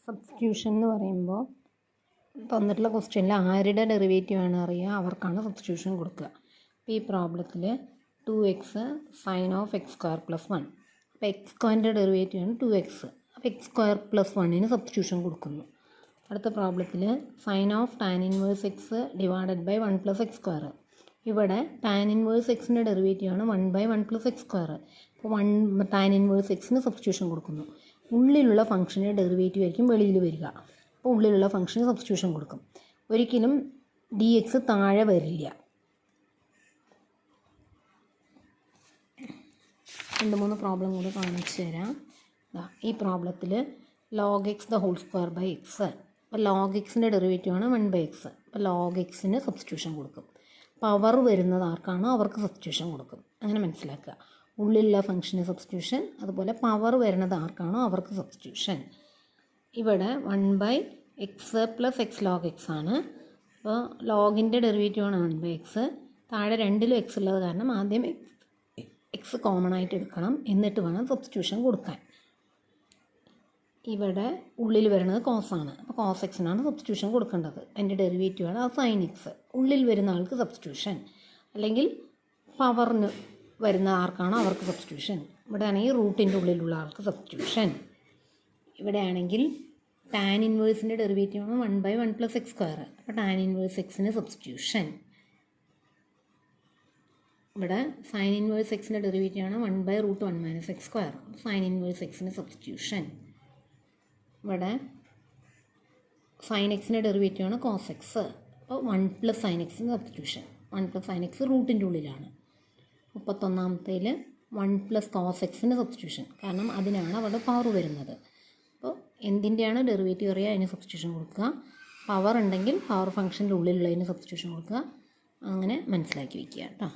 Substitution എന്ന് പറയുമ്പോൾ തന്നിട്ടുള്ള ക്വസ്റ്റ്യനിൽ ആരുടെ ഡെറിവേറ്റീവ് ആണ് അറിയുക അവർക്കാണ് സബ്സ്റ്റിറ്റ്യൂഷൻ കൊടുക്കുക. അപ്പോൾ ഈ പ്രോബ്ലത്തിൽ 2x sine of X square plus 1. അപ്പോൾ എക്സ് സ്ക്വയറിൻ്റെ ഡെറിവേറ്റീവ് ആണ് 2x. അപ്പോൾ എക്സ് സ്ക്വയർ പ്ലസ് 1ന് സബ്സ്റ്റിറ്റ്യൂഷൻ കൊടുക്കുന്നു. അടുത്ത പ്രോബ്ലത്തിൽ sine of tan inverse X divided by 1 plus X square. ഇവിടെ ടാൻ ഇൻവേഴ്സ് എക്സിൻ്റെ ഡെറിവേറ്റീവ് ആണ് 1/1 പ്ലസ് എക്സ് സ്ക്വയർ. അപ്പോൾ ടാൻ ഇൻവേഴ്സ് എക്സിന് സബ്സ്റ്റിറ്റ്യൂഷൻ കൊടുക്കുന്നു. ഉള്ളിലുള്ള ഫംഗ്ഷൻ്റെ ഡെറിവേറ്റീവ് ആയിരിക്കും വെളിയിൽ വരിക. അപ്പോൾ ഉള്ളിലുള്ള ഫംഗ്ഷന് സബ്സ്റ്റിറ്റ്യൂഷൻ കൊടുക്കും. ഒരിക്കലും ഡി എക്സ് താഴെ വരില്ല. 2-3 പ്രോബ്ലം കൂടി കാണിച്ചു തരാം. ഈ പ്രോബ്ലത്തിൽ log X the whole square by X. അപ്പോൾ ലോഗ് എക്സിൻ്റെ ഡെറിവേറ്റീവ് ആണ് 1/x. അപ്പോൾ ലോഗ് എക്സിന് സബ്സ്റ്റിറ്റ്യൂഷൻ കൊടുക്കും. പവർ വരുന്നത് ആർക്കാണോ അവർക്ക് സബ്സ്റ്റിറ്റ്യൂഷൻ കൊടുക്കും. അങ്ങനെ മനസ്സിലാക്കുക. ഉള്ളിലുള്ള ഫംഗ്ഷന് സബ്സ്റ്റിറ്റ്യൂഷൻ, അതുപോലെ പവർ വരുന്നത് ആർക്കാണോ അവർക്ക് സബ്സ്റ്റിറ്റ്യൂഷൻ. ഇവിടെ 1/x plus X log X ആണ്. അപ്പോൾ ലോഗിൻ്റെ ഡെറിവേറ്റീവ് ആണ് 1/x. താഴെ രണ്ടിലും എക്സ് ഉള്ളത് കാരണം ആദ്യം എക്സ് കോമൺ ആയിട്ട് എടുക്കണം, എന്നിട്ട് വേണം സബ്സ്റ്റിറ്റ്യൂഷൻ കൊടുക്കാൻ. ഇവിടെ ഉള്ളിൽ വരുന്നത് കോസാണ്. അപ്പോൾ കോസ് എക്സിനാണ് സബ്സ്റ്റിറ്റ്യൂഷൻ കൊടുക്കേണ്ടത്. അതിൻ്റെ ഡെറിവേറ്റീവ് ആണ് സൈൻ എക്സ്. ഉള്ളിൽ വരുന്ന ആൾക്ക് സബ്സ്റ്റിറ്റ്യൂഷൻ, അല്ലെങ്കിൽ പവറിന് വരുന്ന ആർക്കാണോ അവർക്ക് സബ്സ്റ്റിറ്റ്യൂഷൻ. ഇവിടെ ആണെങ്കിൽ റൂട്ടിൻ്റെ ഉള്ളിലുള്ള ആൾക്ക് സബ്സ്റ്റിറ്റ്യൂഷൻ. ഇവിടെ ആണെങ്കിൽ ടാൻ ഇൻവേഴ്സിൻ്റെ ഡെറിവേറ്റീവ് ആണ് 1/1 പ്ലസ് എക്സ് സ്ക്വയർ. അപ്പോൾ ടാൻ ഇൻവേഴ്സ് എക്സിന് സബ്സ്റ്റിറ്റ്യൂഷൻ. ഇവിടെ സൈൻ ഇൻവേഴ്സ് എക്സിൻ്റെ ഡെറിവേറ്റീവ് ആണ് 1/√1 minus X square. Sine inverse എക്സിന് സബ്സ്റ്റിറ്റ്യൂഷൻ. ഇവിടെ സൈൻ എക്സിൻ്റെ ഡെറിവേറ്റീവ് ആണ് കോസ് എക്സ്. അപ്പോൾ 1 പ്ലസ് സൈൻ എക്സിന് സബ്സ്റ്റിറ്റ്യൂഷൻ. 1 പ്ലസ് സൈൻ എക്സ് റൂട്ടിൻ്റെ ഉള്ളിലാണ്. 31-ാമത്തേൽ 1 പ്ലസ് കോസ് എക്സിന് സബ്സ്റ്റിറ്റ്യൂഷൻ, കാരണം അതിനാണ് അവിടെ പവർ വരുന്നത്. അപ്പോൾ എന്തിൻ്റെയാണ് ഡെറിവേറ്റീവ് അറിയുക അതിന് സബ്സ്റ്റിറ്റ്യൂഷൻ കൊടുക്കുക. പവർ ഉണ്ടെങ്കിൽ പവർ ഫംഗ്ഷൻ്റെ ഉള്ളിലുള്ളതിന് സബ്സ്റ്റിറ്റ്യൂഷൻ കൊടുക്കുക. അങ്ങനെ മനസ്സിലാക്കി വയ്ക്കുക കേട്ടോ.